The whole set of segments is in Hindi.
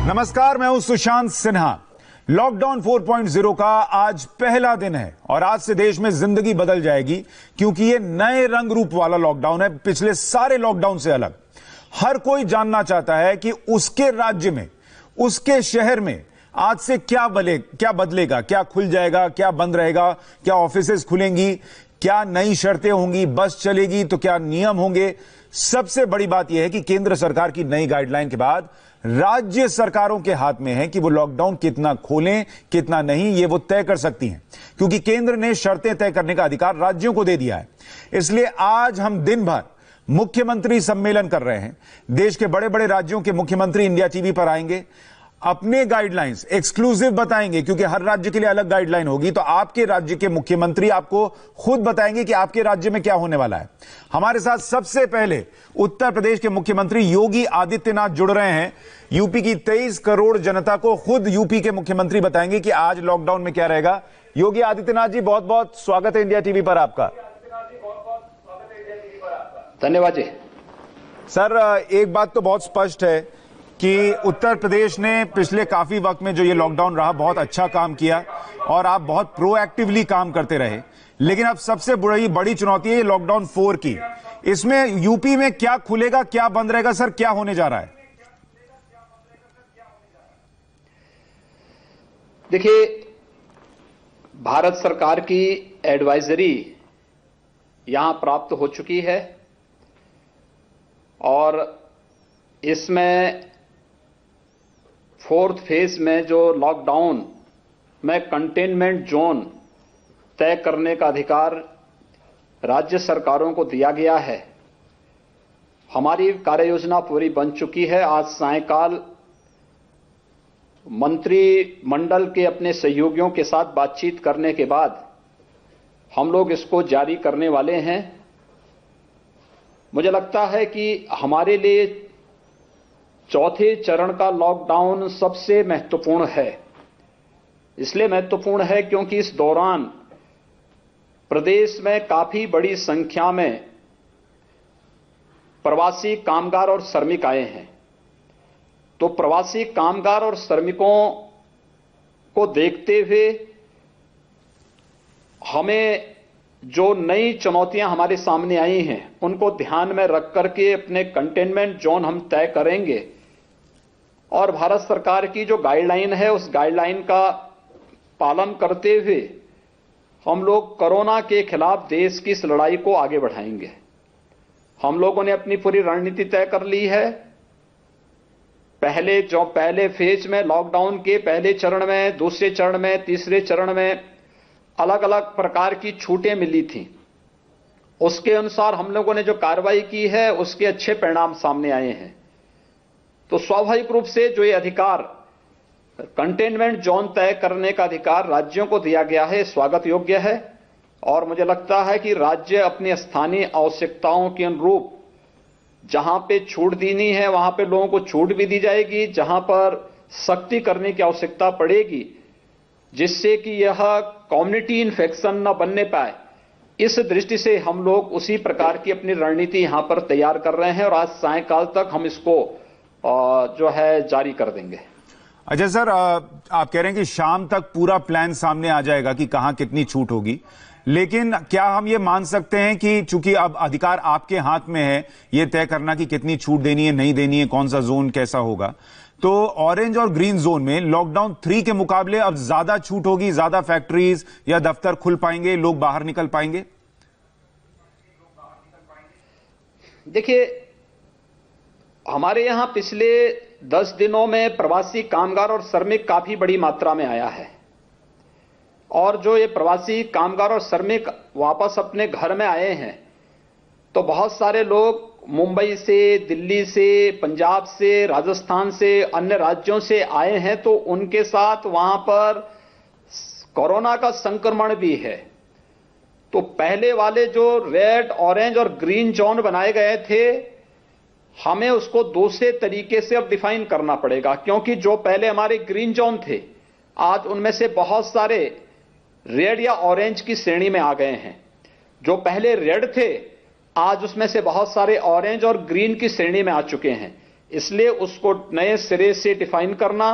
नमस्कार, मैं हूं सुशांत सिन्हा। लॉकडाउन 4.0 का आज पहला दिन है और आज से देश में जिंदगी बदल जाएगी, क्योंकि ये नए रंग रूप वाला लॉकडाउन है, पिछले सारे लॉकडाउन से अलग। हर कोई जानना चाहता है कि उसके राज्य में, उसके शहर में आज से क्या बदलेगा, क्या खुल जाएगा, क्या बंद रहेगा, क्या ऑफिसेज खुलेंगी, क्या नई शर्तें होंगी, बस चलेगी तो क्या नियम होंगे। सबसे बड़ी बात यह है कि केंद्र सरकार की नई गाइडलाइन के बाद राज्य सरकारों के हाथ में है कि वो लॉकडाउन कितना खोलें कितना नहीं, ये वो तय कर सकती हैं, क्योंकि केंद्र ने शर्तें तय करने का अधिकार राज्यों को दे दिया है। इसलिए आज हम दिन भर मुख्यमंत्री सम्मेलन कर रहे हैं। देश के बड़े बड़े राज्यों के मुख्यमंत्री इंडिया टीवी पर आएंगे, अपने गाइडलाइंस एक्सक्लूसिव बताएंगे, क्योंकि हर राज्य के लिए अलग गाइडलाइन होगी। तो आपके राज्य के मुख्यमंत्री आपको खुद बताएंगे कि आपके राज्य में क्या होने वाला है। हमारे साथ सबसे पहले उत्तर प्रदेश के मुख्यमंत्री योगी आदित्यनाथ जुड़ रहे हैं। यूपी की 23 करोड़ जनता को खुद यूपी के मुख्यमंत्री बताएंगे कि आज लॉकडाउन में क्या रहेगा। योगी आदित्यनाथ जी, बहुत बहुत स्वागत है इंडिया टीवी पर आपका। धन्यवाद जी। सर, एक बात तो बहुत स्पष्ट है कि उत्तर प्रदेश ने पिछले काफी वक्त में जो ये लॉकडाउन रहा, बहुत अच्छा काम किया और आप बहुत प्रोएक्टिवली काम करते रहे। लेकिन अब सबसे बड़ी चुनौती है ये लॉकडाउन 4 की। इसमें यूपी में क्या खुलेगा, क्या बंद रहेगा, सर क्या होने जा रहा है? देखिए, भारत सरकार की एडवाइजरी यहां प्राप्त हो चुकी है और इसमें 4th फेज में जो लॉकडाउन में कंटेनमेंट जोन तय करने का अधिकार राज्य सरकारों को दिया गया है। हमारी कार्ययोजना पूरी बन चुकी है। आज सायंकाल मंत्रिमंडल के अपने सहयोगियों के साथ बातचीत करने के बाद हम लोग इसको जारी करने वाले हैं। मुझे लगता है कि हमारे लिए चौथे चरण का लॉकडाउन सबसे महत्वपूर्ण है। इसलिए महत्वपूर्ण है क्योंकि इस दौरान प्रदेश में काफी बड़ी संख्या में प्रवासी कामगार और श्रमिक आए हैं। तो प्रवासी कामगार और श्रमिकों को देखते हुए हमें जो नई चुनौतियां हमारे सामने आई हैं, उनको ध्यान में रख करके अपने कंटेनमेंट जोन हम तय करेंगे और भारत सरकार की जो गाइडलाइन है उस गाइडलाइन का पालन करते हुए हम लोग कोरोना के खिलाफ देश की इस लड़ाई को आगे बढ़ाएंगे। हम लोगों ने अपनी पूरी रणनीति तय कर ली है। पहले फेज में, लॉकडाउन के पहले चरण में, दूसरे चरण में, तीसरे चरण में अलग अलग प्रकार की छूटें मिली थी। उसके अनुसार हम लोगों ने जो कार्रवाई की है उसके अच्छे परिणाम सामने आए हैं। तो स्वाभाविक रूप से जो ये अधिकार, कंटेनमेंट जोन तय करने का अधिकार राज्यों को दिया गया है, स्वागत योग्य है। और मुझे लगता है कि राज्य अपनी स्थानीय आवश्यकताओं के अनुरूप जहां पे छूट देनी है वहां पे लोगों को छूट भी दी जाएगी, जहां पर सख्ती करने की आवश्यकता पड़ेगी जिससे कि यह कम्युनिटी इन्फेक्शन न बनने पाए, इस दृष्टि से हम लोग उसी प्रकार की अपनी रणनीति यहां पर तैयार कर रहे हैं और आज सायंकाल तक हम इसको जो है जारी कर देंगे। अच्छा सर, आप कह रहे हैं कि शाम तक पूरा प्लान सामने आ जाएगा कि कहां कितनी छूट होगी, लेकिन क्या हम ये मान सकते हैं कि चूंकि अब अधिकार आपके हाथ में है ये तय करना कि कितनी छूट देनी है, नहीं देनी है, कौन सा जोन कैसा होगा, तो ऑरेंज और ग्रीन जोन में लॉकडाउन 3 के मुकाबले अब ज्यादा छूट होगी, ज्यादा फैक्ट्रीज या दफ्तर खुल पाएंगे, लोग बाहर निकल पाएंगे? देखिए, हमारे यहां पिछले 10 दिनों में प्रवासी कामगार और श्रमिक काफी बड़ी मात्रा में आया है और जो ये प्रवासी कामगार और श्रमिक वापस अपने घर में आए हैं तो बहुत सारे लोग मुंबई से, दिल्ली से, पंजाब से, राजस्थान से, अन्य राज्यों से आए हैं। तो उनके साथ वहां पर कोरोना का संक्रमण भी है। तो पहले वाले जो रेड, ऑरेंज और ग्रीन जोन बनाए गए थे, हमें उसको दूसरे तरीके से अब डिफाइन करना पड़ेगा, क्योंकि जो पहले हमारे ग्रीन जोन थे आज उनमें से बहुत सारे रेड या ऑरेंज की श्रेणी में आ गए हैं। जो पहले रेड थे आज उसमें से बहुत सारे ऑरेंज और ग्रीन की श्रेणी में आ चुके हैं। इसलिए उसको नए सिरे से डिफाइन करना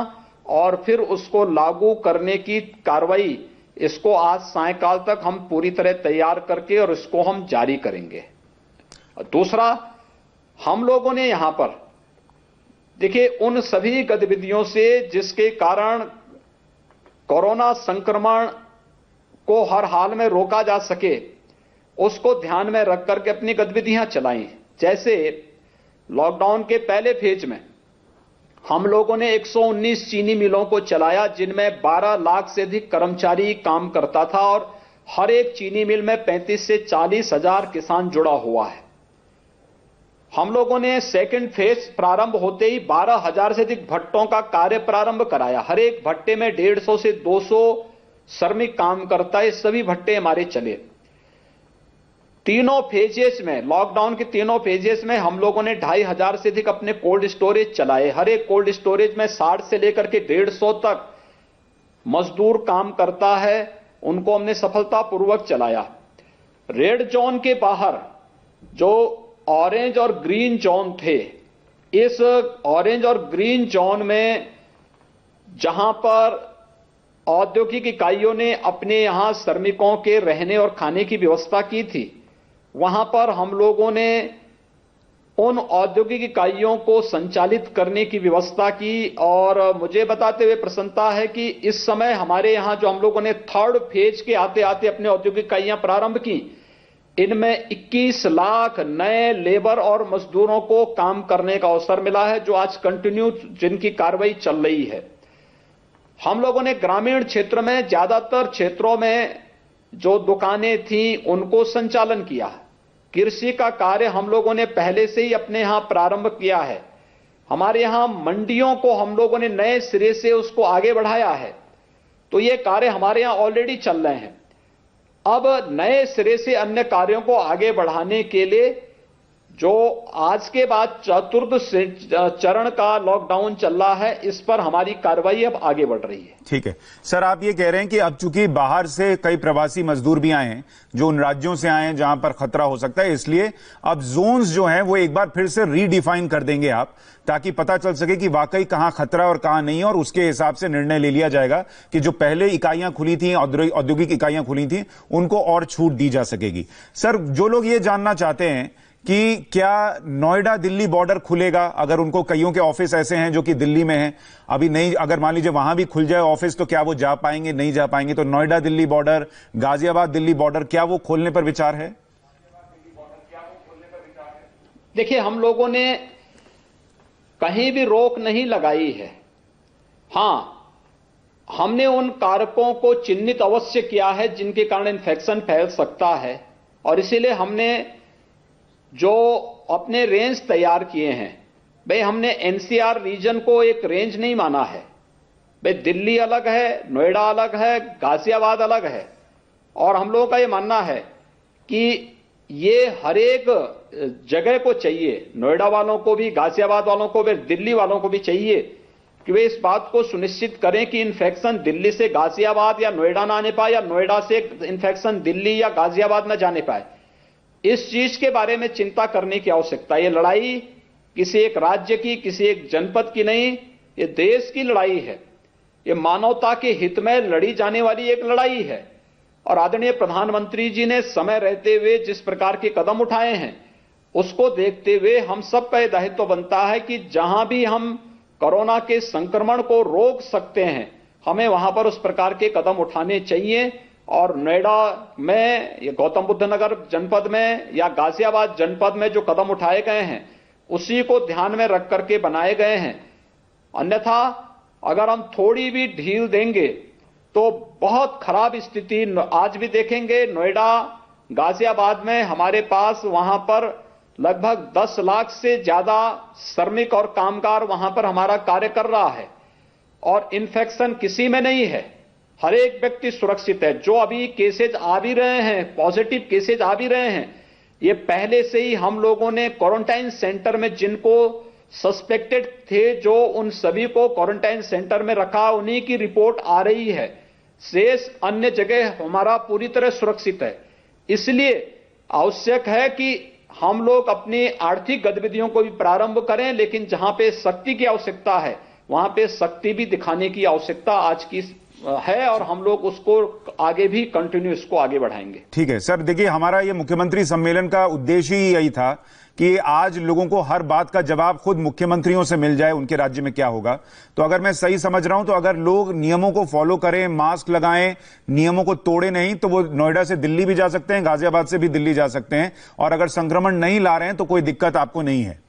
और फिर उसको लागू करने की कार्रवाई, इसको आज सायंकाल तक हम पूरी तरह तैयार करके और इसको हम जारी करेंगे। दूसरा, हम लोगों ने यहां पर देखिए उन सभी गतिविधियों से जिसके कारण कोरोना संक्रमण को हर हाल में रोका जा सके, उसको ध्यान में रख करके अपनी गतिविधियां चलाई। जैसे लॉकडाउन के पहले फेज में हम लोगों ने 119 चीनी मिलों को चलाया, जिनमें 12 लाख से अधिक कर्मचारी काम करता था और हर एक चीनी मिल में 35 से 40 हजार किसान जुड़ा हुआ है। हम लोगों ने सेकंड फेज प्रारंभ होते ही 12,000 से अधिक भट्टों का कार्य प्रारंभ कराया। हर एक भट्टे में 150 से 200 श्रमिक काम करता है। सभी भट्टे हमारे चले। तीनों फेजेस में, लॉकडाउन के तीनों फेजेस में हम लोगों ने 2,500 से अधिक अपने कोल्ड स्टोरेज चलाए। हर एक कोल्ड स्टोरेज में 60 से लेकर के 150 तक मजदूर काम करता है, उनको हमने सफलतापूर्वक चलाया। रेड जोन के बाहर जो ऑरेंज और ग्रीन जोन थे, इस ऑरेंज और ग्रीन जोन में जहां पर औद्योगिक इकाइयों ने अपने यहां श्रमिकों के रहने और खाने की व्यवस्था की थी, वहां पर हम लोगों ने उन औद्योगिक इकाइयों को संचालित करने की व्यवस्था की। और मुझे बताते हुए प्रसन्नता है कि इस समय हमारे यहां जो हम लोगों ने थर्ड फेज के आते आते अपने औद्योगिक इकाइयां प्रारंभ की, इनमें 21 लाख नए लेबर और मजदूरों को काम करने का अवसर मिला है, जो आज कंटिन्यू जिनकी कार्रवाई चल रही है। हम लोगों ने ग्रामीण क्षेत्र में ज्यादातर क्षेत्रों में जो दुकानें थीं उनको संचालन किया। कृषि का कार्य हम लोगों ने पहले से ही अपने यहां प्रारंभ किया है। हमारे यहां मंडियों को हम लोगों ने नए सिरे से उसको आगे बढ़ाया है, तो ये कार्य हमारे यहां ऑलरेडी चल रहे हैं। अब नए सिरे से अन्य कार्यों को आगे बढ़ाने के लिए जो आज के बाद चतुर्थ चरण का लॉकडाउन चल रहा है, इस पर हमारी कार्रवाई अब आगे बढ़ रही है। ठीक है सर, आप ये कह रहे हैं कि अब चूंकि बाहर से कई प्रवासी मजदूर भी आए हैं, जो उन राज्यों से आए हैं जहां पर खतरा हो सकता है, इसलिए अब जोन्स जो हैं वो एक बार फिर से रीडिफाइन कर देंगे आप, ताकि पता चल सके कि वाकई कहां खतरा और कहां नहीं है, और उसके हिसाब से निर्णय ले लिया जाएगा कि जो पहले इकाइयां खुली थी, औद्योगिक इकाइयां खुली थी, उनको और छूट दी जा सकेगी। सर, जो लोग ये जानना चाहते हैं कि क्या नोएडा दिल्ली बॉर्डर खुलेगा, अगर उनको कईयों के ऑफिस ऐसे हैं जो कि दिल्ली में हैं, अभी नहीं, अगर मान लीजिए वहां भी खुल जाए ऑफिस, तो क्या वो जा पाएंगे, नहीं जा पाएंगे? तो नोएडा दिल्ली बॉर्डर, गाजियाबाद दिल्ली बॉर्डर, क्या वो खोलने पर विचार है? देखिए, हम लोगों ने कहीं भी रोक नहीं लगाई है। हां, हमने उन कारकों को चिन्हित अवश्य किया है जिनके कारण इन्फेक्शन फैल सकता है, और इसीलिए हमने जो अपने रेंज तैयार किए हैं, भाई हमने एनसीआर रीजन को एक रेंज नहीं माना है। भाई दिल्ली अलग है, नोएडा अलग है, गाजियाबाद अलग है, और हम लोगों का ये मानना है कि ये हर एक जगह को चाहिए, नोएडा वालों को भी, गाजियाबाद वालों को भी, दिल्ली वालों को भी चाहिए कि वे इस बात को सुनिश्चित करें कि इन्फेक्शन दिल्ली से गाजियाबाद या नोएडा ना आने पाए, या नोएडा से इन्फेक्शन दिल्ली या गाजियाबाद ना जाने पाए। इस चीज के बारे में चिंता करने की आवश्यकता है। ये लड़ाई किसी एक राज्य की, किसी एक जनपद की नहीं, ये देश की लड़ाई है। ये मानवता के हित में लड़ी जाने वाली एक लड़ाई है। और आदरणीय प्रधानमंत्री जी ने समय रहते हुए जिस प्रकार के कदम उठाए हैं, उसको देखते हुए हम सबका यह दायित्व बनता है कि जहां भी हम कोरोना के संक्रमण को रोक सकते हैं, हमें वहां पर उस प्रकार के कदम उठाने चाहिए। और नोएडा में, या गौतम बुद्ध नगर जनपद में, या गाजियाबाद जनपद में जो कदम उठाए गए हैं, उसी को ध्यान में रख करके बनाए गए हैं। अन्यथा अगर हम थोड़ी भी ढील देंगे तो बहुत खराब स्थिति आज भी देखेंगे। नोएडा, गाजियाबाद में हमारे पास वहां पर लगभग 10 लाख से ज्यादा श्रमिक और कामगार वहां पर हमारा कार्य कर रहा है, और इन्फेक्शन किसी में नहीं है। हर एक व्यक्ति सुरक्षित है। जो अभी केसेज आ भी रहे हैं, पॉजिटिव केसेज आ भी रहे हैं, ये पहले से ही हम लोगों ने क्वारंटाइन सेंटर में जिनको सस्पेक्टेड थे, जो उन सभी को क्वारंटाइन सेंटर में रखा, उन्हीं की रिपोर्ट आ रही है। शेष अन्य जगह हमारा पूरी तरह सुरक्षित है। इसलिए आवश्यक है कि हम लोग अपनी आर्थिक गतिविधियों को भी प्रारंभ करें, लेकिन जहां पे शक्ति की आवश्यकता है वहां पे शक्ति भी दिखाने की आवश्यकता आज की है और हम लोग उसको आगे भी कंटिन्यू इसको आगे बढ़ाएंगे। ठीक है सर, देखिए हमारा ये मुख्यमंत्री सम्मेलन का उद्देश्य ही यही था कि आज लोगों को हर बात का जवाब खुद मुख्यमंत्रियों से मिल जाए, उनके राज्य में क्या होगा। तो अगर मैं सही समझ रहा हूं तो अगर लोग नियमों को फॉलो करें, मास्क लगाएं, नियमों को तोड़े नहीं, तो वो नोएडा से दिल्ली भी जा सकते हैं, गाजियाबाद से भी दिल्ली जा सकते हैं, और अगर संक्रमण नहीं ला रहे हैं तो कोई दिक्कत आपको नहीं है।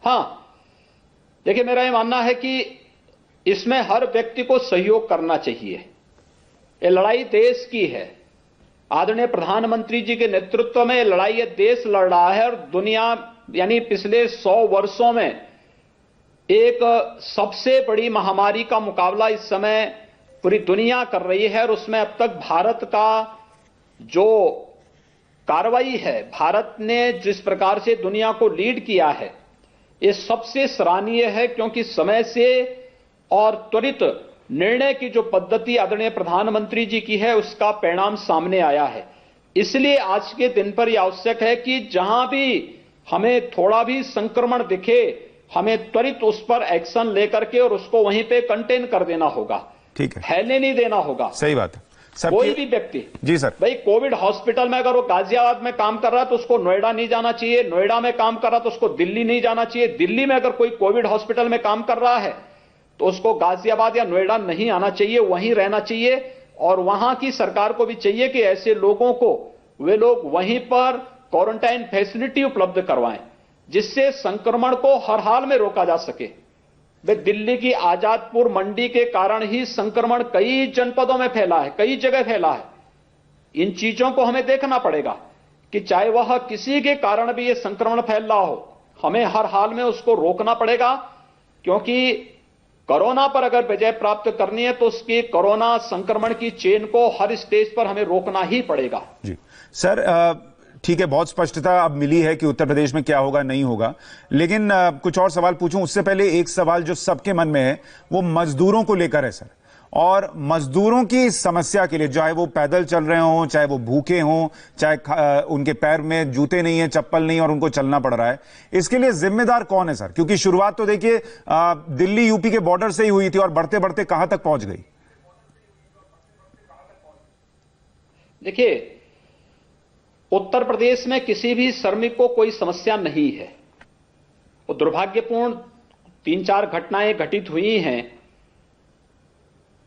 हां, देखिए मेरा यह मानना है कि इसमें हर व्यक्ति को सहयोग करना चाहिए। ये लड़ाई देश की है। आदरणीय प्रधानमंत्री जी के नेतृत्व में लड़ाई ये देश लड़ रहा है और दुनिया यानी पिछले 100 वर्षों में एक सबसे बड़ी महामारी का मुकाबला इस समय पूरी दुनिया कर रही है और उसमें अब तक भारत का जो कार्रवाई है, भारत ने जिस प्रकार से दुनिया को लीड किया है, ये सबसे सराहनीय है, क्योंकि समय से और त्वरित निर्णय की जो पद्धति आदरणीय प्रधानमंत्री जी की है उसका परिणाम सामने आया है। इसलिए आज के दिन पर यह आवश्यक है कि जहां भी हमें थोड़ा भी संक्रमण दिखे, हमें त्वरित उस पर एक्शन लेकर के और उसको वहीं पे कंटेन कर देना होगा। ठीक है, फैलने नहीं देना होगा। सही बात है। कोई भी व्यक्ति, जी सर, भाई कोविड हॉस्पिटल में अगर वो गाजियाबाद में काम कर रहा है तो उसको नोएडा नहीं जाना चाहिए, नोएडा में काम कर रहा है तो उसको दिल्ली नहीं जाना चाहिए, दिल्ली में अगर कोई कोविड हॉस्पिटल में काम कर रहा है तो उसको गाजियाबाद या नोएडा नहीं आना चाहिए, वहीं रहना चाहिए। और वहां की सरकार को भी चाहिए कि ऐसे लोगों को वे लोग वहीं पर क्वारंटाइन फैसिलिटी उपलब्ध करवाएं, जिससे संक्रमण को हर हाल में रोका जा सके। वे दिल्ली की आजादपुर मंडी के कारण ही संक्रमण कई जनपदों में फैला है, कई जगह फैला है। इन चीजों को हमें देखना पड़ेगा कि चाहे वह किसी के कारण भी ये संक्रमण फैल रहा हो, हमें हर हाल में उसको रोकना पड़ेगा, क्योंकि कोरोना पर अगर विजय प्राप्त करनी है तो उसकी कोरोना संक्रमण की चेन को हर स्टेज पर हमें रोकना ही पड़ेगा। जी सर, ठीक है, बहुत स्पष्टता अब मिली है कि उत्तर प्रदेश में क्या होगा नहीं होगा, लेकिन कुछ और सवाल पूछूं उससे पहले एक सवाल जो सबके मन में है वो मजदूरों को लेकर है सर। और मजदूरों की समस्या के लिए, चाहे वो पैदल चल रहे हों, चाहे वो भूखे हों, चाहे उनके पैर में जूते नहीं है, चप्पल नहीं और उनको चलना पड़ रहा है, इसके लिए जिम्मेदार कौन है सर? क्योंकि शुरुआत तो देखिए दिल्ली यूपी के बॉर्डर से ही हुई थी और बढ़ते बढ़ते कहां तक पहुंच गई। देखिए, उत्तर प्रदेश में किसी भी श्रमिक को कोई समस्या नहीं है। वो दुर्भाग्यपूर्ण 3-4 घटनाएं घटित हुई हैं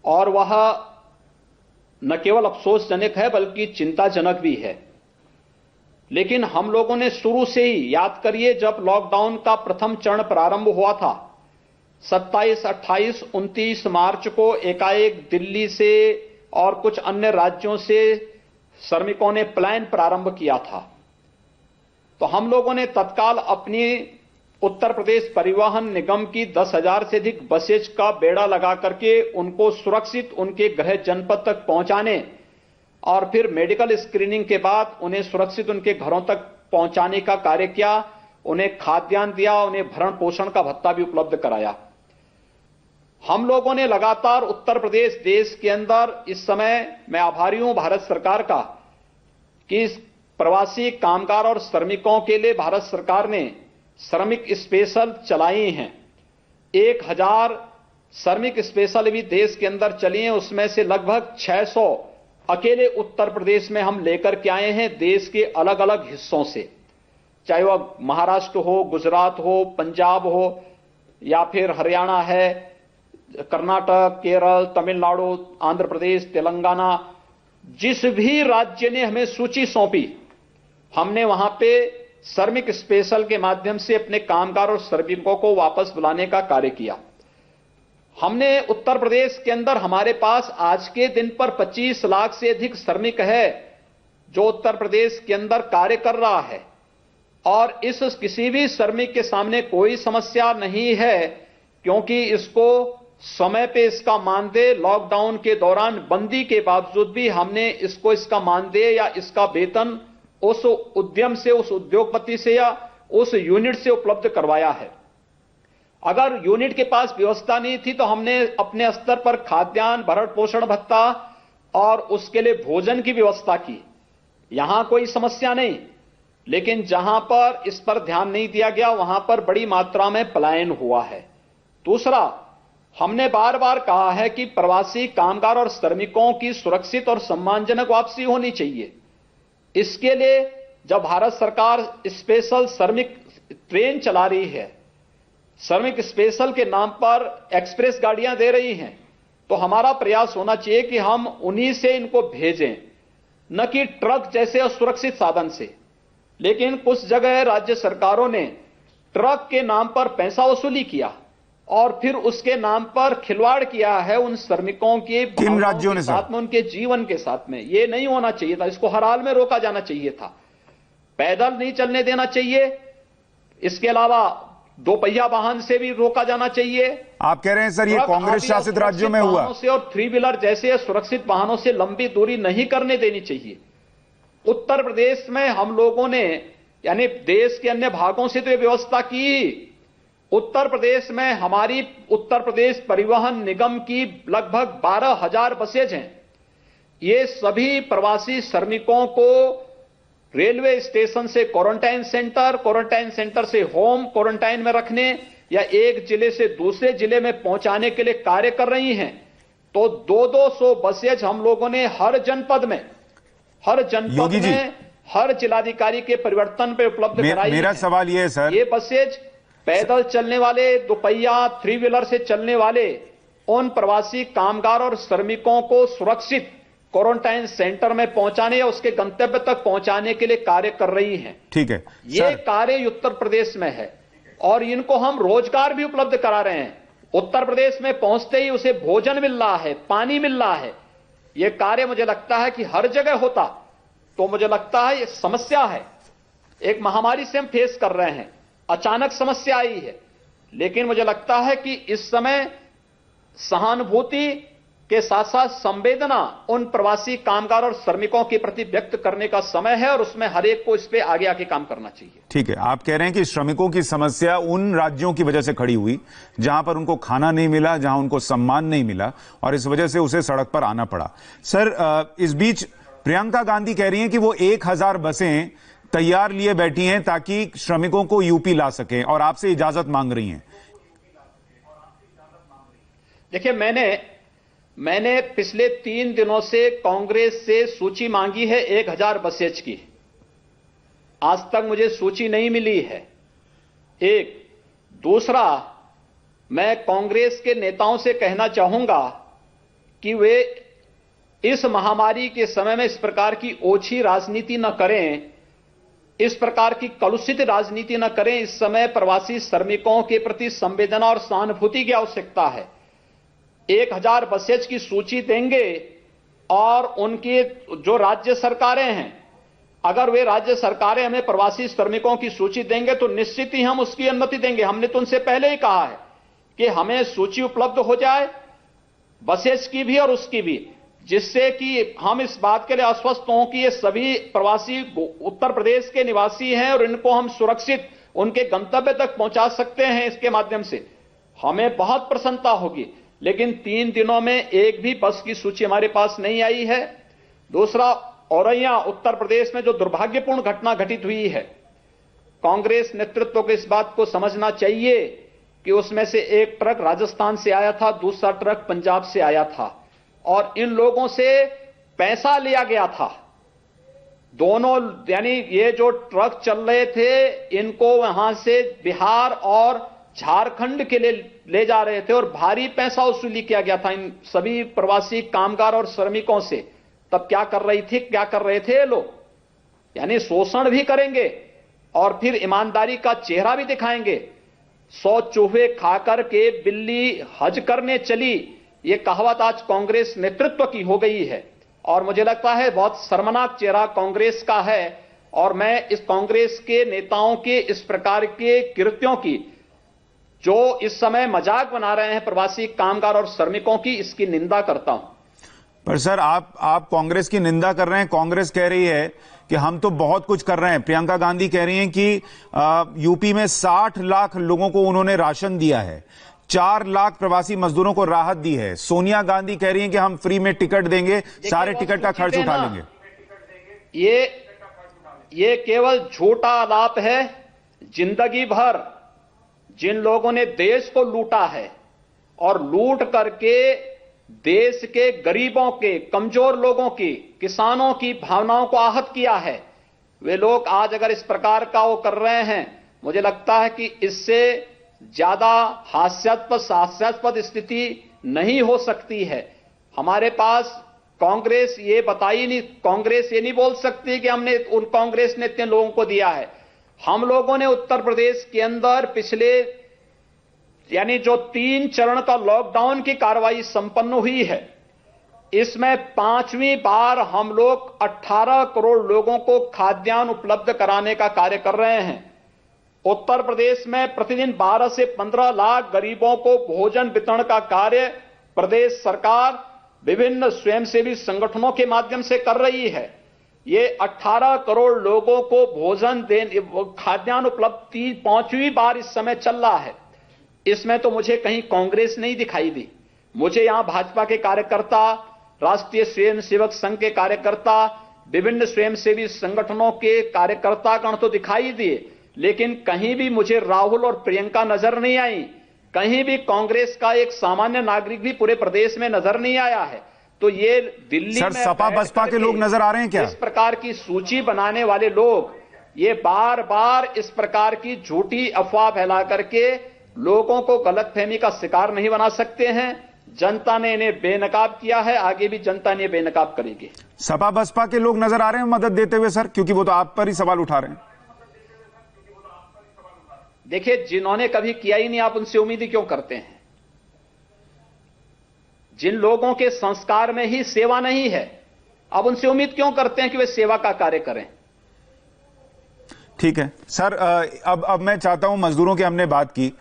और वह न केवल अफसोसजनक है बल्कि चिंताजनक भी है। लेकिन हम लोगों ने शुरू से ही, याद करिए जब लॉकडाउन का प्रथम चरण प्रारंभ हुआ था 27, 28, 29 मार्च को एकाएक दिल्ली से और कुछ अन्य राज्यों से श्रमिकों ने प्लान प्रारंभ किया था, तो हम लोगों ने तत्काल अपनी उत्तर प्रदेश परिवहन निगम की 10,000 से अधिक बसेज का बेड़ा लगा करके उनको सुरक्षित उनके गृह जनपद तक पहुंचाने और फिर मेडिकल स्क्रीनिंग के बाद उन्हें सुरक्षित उनके घरों तक पहुंचाने का कार्य किया। उन्हें खाद्यान्न दिया, उन्हें भरण पोषण का भत्ता भी उपलब्ध कराया। हम लोगों ने लगातार उत्तर प्रदेश देश के अंदर, इस समय मैं आभारी हूं भारत सरकार का कि प्रवासी कामगार और श्रमिकों के लिए भारत सरकार ने श्रमिक स्पेशल चलाई हैं। 1000 श्रमिक स्पेशल भी देश के अंदर चली हैं, उसमें से लगभग 600 अकेले उत्तर प्रदेश में हम लेकर के आए हैं देश के अलग अलग हिस्सों से, चाहे वह महाराष्ट्र हो, गुजरात हो, पंजाब हो या फिर हरियाणा है, कर्नाटक, केरल, तमिलनाडु, आंध्र प्रदेश, तेलंगाना, जिस भी राज्य ने हमें सूची सौंपी हमने वहां पे श्रमिक स्पेशल के माध्यम से अपने कामगार और श्रमिकों को वापस बुलाने का कार्य किया। हमने उत्तर प्रदेश के अंदर, हमारे पास आज के दिन पर 25 लाख से अधिक श्रमिक है जो उत्तर प्रदेश के अंदर कार्य कर रहा है और इस किसी भी श्रमिक के सामने कोई समस्या नहीं है, क्योंकि इसको समय पे इसका मानदेय, लॉकडाउन के दौरान बंदी के बावजूद भी हमने इसको इसका मानदेय या इसका वेतन उस उद्यम से, उस उद्योगपति से या उस यूनिट से उपलब्ध करवाया है। अगर यूनिट के पास व्यवस्था नहीं थी तो हमने अपने स्तर पर खाद्यान्न, भरण पोषण भत्ता और उसके लिए भोजन की व्यवस्था की, यहां कोई समस्या नहीं। लेकिन जहां पर इस पर ध्यान नहीं दिया गया वहां पर बड़ी मात्रा में पलायन हुआ है। दूसरा, हमने बार बार कहा है कि प्रवासी कामगार और श्रमिकों की सुरक्षित और सम्मानजनक वापसी होनी चाहिए। इसके लिए जब भारत सरकार स्पेशल श्रमिक ट्रेन चला रही है, श्रमिक स्पेशल के नाम पर एक्सप्रेस गाड़ियां दे रही हैं, तो हमारा प्रयास होना चाहिए कि हम उन्हीं से इनको भेजें, न कि ट्रक जैसे असुरक्षित साधन से। लेकिन कुछ जगह राज्य सरकारों ने ट्रक के नाम पर पैसा वसूली किया और फिर उसके नाम पर खिलवाड़ किया है उन श्रमिकों के किन राज्यों ने साथ में, उनके जीवन के साथ में। ये नहीं होना चाहिए था, इसको हर हाल में रोका जाना चाहिए था। पैदल नहीं चलने देना चाहिए, इसके अलावा दोपहिया वाहन से भी रोका जाना चाहिए। आप कह रहे हैं सर ये कांग्रेस शासित राज्यों में हुआ से और 3 व्हीलर जैसे सुरक्षित वाहनों से लंबी दूरी नहीं करने देनी चाहिए। उत्तर प्रदेश में हम लोगों ने, यानी देश के अन्य भागों से तो ये व्यवस्था की, उत्तर प्रदेश में हमारी उत्तर प्रदेश परिवहन निगम की लगभग 12,000 बसेज हैं। ये सभी प्रवासी श्रमिकों को रेलवे स्टेशन से क्वारंटाइन सेंटर से होम क्वारंटाइन में रखने या एक जिले से दूसरे जिले में पहुंचाने के लिए कार्य कर रही हैं। तो 200 बसेज हम लोगों ने हर जनपद में हर जिलाधिकारी के परिवर्तन पे उपलब्ध कराई। मेरा सवाल ये है सर, ये बसेज पैदल चलने वाले, दोपहिया 3 व्हीलर से चलने वाले उन प्रवासी कामगार और श्रमिकों को सुरक्षित क्वारंटाइन सेंटर में पहुंचाने या उसके गंतव्य तक पहुंचाने के लिए कार्य कर रही हैं। ठीक है, ये कार्य उत्तर प्रदेश में है और इनको हम रोजगार भी उपलब्ध करा रहे हैं। उत्तर प्रदेश में पहुंचते ही उसे भोजन मिल रहा है, पानी मिल रहा है। ये कार्य मुझे लगता है कि हर जगह होता तो मुझे लगता है ये समस्या है, एक महामारी से हम फेस कर रहे हैं, अचानक समस्या आई है। लेकिन मुझे लगता है कि इस समय सहानुभूति के साथ साथ संवेदना उन प्रवासी कामगार और श्रमिकों के प्रति व्यक्त करने का समय है और उसमें हर एक को इस पे आगे आके काम करना चाहिए। ठीक है, आप कह रहे हैं कि श्रमिकों की समस्या उन राज्यों की वजह से खड़ी हुई जहां पर उनको खाना नहीं मिला, जहां उनको सम्मान नहीं मिला और इस वजह से उसे सड़क पर आना पड़ा। सर, इस बीच प्रियंका गांधी कह रही हैं कि वो 1000 बसें तैयार लिए बैठी हैं ताकि श्रमिकों को यूपी ला सकें और आपसे इजाजत मांग रही हैं। देखिए, मैंने पिछले 3 दिनों से कांग्रेस से सूची मांगी है 1000 बसेज की। आज तक मुझे सूची नहीं मिली है। एक दूसरा, मैं कांग्रेस के नेताओं से कहना चाहूंगा कि वे इस महामारी के समय में इस प्रकार की ओछी राजनीति न करें, इस प्रकार की कलुषित राजनीति न करें। इस समय प्रवासी श्रमिकों के प्रति संवेदना और सहानुभूति की आवश्यकता है। 1000 बसेज की सूची देंगे और उनकी जो राज्य सरकारें हैं, अगर वे राज्य सरकारें हमें प्रवासी श्रमिकों की सूची देंगे तो निश्चित ही हम उसकी अनुमति देंगे। हमने तो उनसे पहले ही कहा है कि हमें सूची उपलब्ध हो जाए, बसेज की भी और उसकी भी, जिससे कि हम इस बात के लिए आश्वस्त हों कि ये सभी प्रवासी उत्तर प्रदेश के निवासी हैं और इनको हम सुरक्षित उनके गंतव्य तक पहुंचा सकते हैं। इसके माध्यम से हमें बहुत प्रसन्नता होगी। लेकिन 3 दिनों में एक भी बस की सूची हमारे पास नहीं आई है। दूसरा, औरैया उत्तर प्रदेश में जो दुर्भाग्यपूर्ण घटना घटित हुई है, कांग्रेस नेतृत्व को इस बात को समझना चाहिए कि उसमें से एक ट्रक राजस्थान से आया था, दूसरा ट्रक पंजाब से आया था और इन लोगों से पैसा लिया गया था। दोनों, यानी ये जो ट्रक चल रहे थे, इनको वहां से बिहार और झारखंड के लिए ले जा रहे थे और भारी पैसा वसूली किया गया था इन सभी प्रवासी कामगार और श्रमिकों से। तब क्या कर रहे थे ये लोग, यानी शोषण भी करेंगे और फिर ईमानदारी का चेहरा भी दिखाएंगे। 100 चूहे खाकर के बिल्ली हज करने चली, ये कहावत आज कांग्रेस नेतृत्व की हो गई है और मुझे लगता है बहुत शर्मनाक चेहरा कांग्रेस का है। और मैं इस कांग्रेस के नेताओं के इस प्रकार के कृत्यों की, जो इस समय मजाक बना रहे हैं प्रवासी कामगार और श्रमिकों की, इसकी निंदा करता हूं। पर सर, आप कांग्रेस की निंदा कर रहे हैं। कांग्रेस कह रही है कि हम तो बहुत कुछ कर रहे हैं। प्रियंका गांधी कह रही हैं कि यूपी में 60 लाख लोगों को उन्होंने राशन दिया है। 4 लाख प्रवासी मजदूरों को राहत दी है। सोनिया गांधी कह रही हैं कि हम फ्री में टिकट देंगे, सारे टिकट का खर्च उठा लेंगे। ये केवल झूठा आलाप है। जिंदगी भर जिन लोगों ने देश को लूटा है और लूट करके देश के गरीबों के, कमजोर लोगों की, किसानों की भावनाओं को आहत किया है, वे लोग आज अगर इस प्रकार का वो कर रहे हैं, मुझे लगता है कि इससे ज्यादा हास्यास्पद स्थिति नहीं हो सकती है। हमारे पास कांग्रेस ये नहीं बोल सकती कि हमने कांग्रेस ने इतने लोगों को दिया है। हम लोगों ने उत्तर प्रदेश के अंदर पिछले यानी जो 3 चरण का लॉकडाउन की कार्रवाई संपन्न हुई है, इसमें 5वीं बार हम लोग 18 करोड़ लोगों को खाद्यान्न उपलब्ध कराने का कार्य कर रहे हैं। उत्तर प्रदेश में प्रतिदिन 12 से 15 लाख गरीबों को भोजन वितरण का कार्य प्रदेश सरकार विभिन्न स्वयंसेवी संगठनों के माध्यम से कर रही है। ये 18 करोड़ लोगों को भोजन देने, खाद्यान्न उपलब्धि 5वीं बार इस समय चल रहा है। इसमें तो मुझे कहीं कांग्रेस नहीं दिखाई दी। मुझे यहां भाजपा के कार्यकर्ता, राष्ट्रीय स्वयंसेवक संघ के कार्यकर्ता, विभिन्न स्वयंसेवी संगठनों के कार्यकर्तागण तो दिखाई दिए, लेकिन कहीं भी मुझे राहुल और प्रियंका नजर नहीं आई। कहीं भी कांग्रेस का एक सामान्य नागरिक भी पूरे प्रदेश में नजर नहीं आया है। तो ये दिल्ली में सपा बसपा के लोग नजर आ रहे हैं क्या? इस प्रकार की सूची बनाने वाले लोग ये बार बार इस प्रकार की झूठी अफवाह फैला करके लोगों को गलतफहमी का शिकार नहीं बना सकते हैं। जनता ने इन्हें बेनकाब किया है, आगे भी जनता ने बेनकाब करेगी। सपा बसपा के लोग नजर आ रहे हैं मदद देते हुए सर, क्योंकि वो तो आप पर ही सवाल उठा रहे हैं। देखिए, जिन्होंने कभी किया ही नहीं, आप उनसे उम्मीद क्यों करते हैं? जिन लोगों के संस्कार में ही सेवा नहीं है, आप उनसे उम्मीद क्यों करते हैं कि वे सेवा का कार्य करें? ठीक है सर, अब मैं चाहता हूं, मजदूरों की हमने बात की,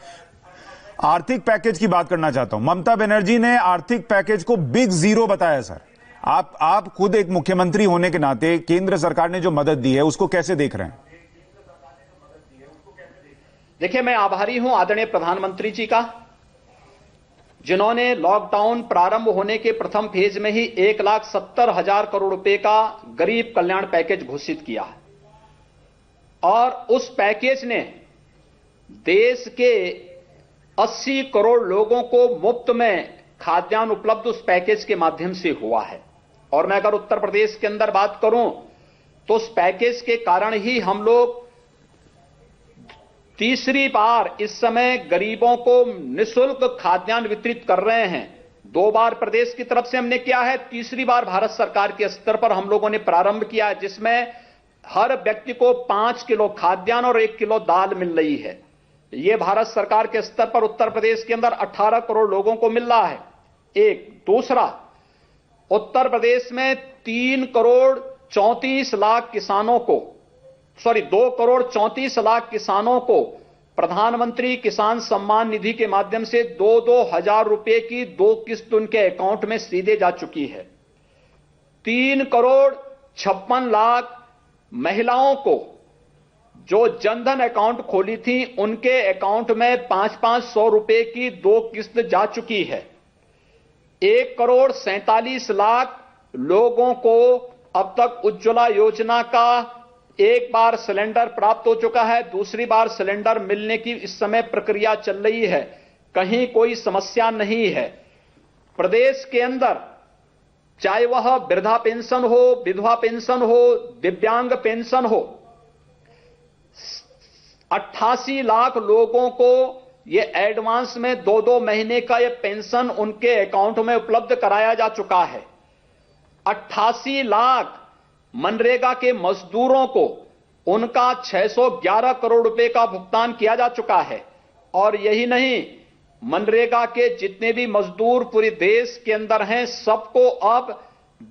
आर्थिक पैकेज की बात करना चाहता हूं। ममता बनर्जी ने आर्थिक पैकेज को बिग जीरो बताया। सर, आप खुद एक मुख्यमंत्री होने के नाते केंद्र सरकार ने जो मदद दी है उसको कैसे देख रहे हैं? देखिए, मैं आभारी हूं आदरणीय प्रधानमंत्री जी का, जिन्होंने लॉकडाउन प्रारंभ होने के प्रथम फेज में ही 1,70,000 करोड़ रुपए का गरीब कल्याण पैकेज घोषित किया है। और उस पैकेज ने देश के 80 करोड़ लोगों को मुफ्त में खाद्यान्न उपलब्ध उस पैकेज के माध्यम से हुआ है। और मैं अगर उत्तर प्रदेश के अंदर बात करूं तो उस पैकेज के कारण ही हम लोग तीसरी बार इस समय गरीबों को निःशुल्क खाद्यान्न वितरित कर रहे हैं। 2 बार प्रदेश की तरफ से हमने किया है, तीसरी बार भारत सरकार के स्तर पर हम लोगों ने प्रारंभ किया है, जिसमें हर व्यक्ति को 5 किलो खाद्यान्न और 1 किलो दाल मिल रही है। यह भारत सरकार के स्तर पर उत्तर प्रदेश के अंदर 18 करोड़ लोगों को मिल रहा है। एक दूसरा, उत्तर प्रदेश में 2 करोड़ 34 लाख किसानों को प्रधानमंत्री किसान सम्मान निधि के माध्यम से 2-2 हजार रुपए की 2 किस्त उनके अकाउंट में सीधे जा चुकी है। 3 करोड़ 56 लाख महिलाओं को जो जनधन अकाउंट खोली थी, उनके अकाउंट में 500 रुपए की 2 किस्त जा चुकी है। 1 करोड़ 47 लाख लोगों को अब तक उज्ज्वला योजना का एक बार सिलेंडर प्राप्त हो चुका है, दूसरी बार सिलेंडर मिलने की इस समय प्रक्रिया चल रही है। कहीं कोई समस्या नहीं है। प्रदेश के अंदर चाहे वह वृद्धा पेंशन हो, विधवा पेंशन हो, दिव्यांग पेंशन हो, 88 लाख लोगों को यह एडवांस में 2-2 महीने का यह पेंशन उनके अकाउंट में उपलब्ध कराया जा चुका है। 88 लाख मनरेगा के मजदूरों को उनका 611 करोड़ रुपए का भुगतान किया जा चुका है। और यही नहीं, मनरेगा के जितने भी मजदूर पूरे देश के अंदर हैं, सबको अब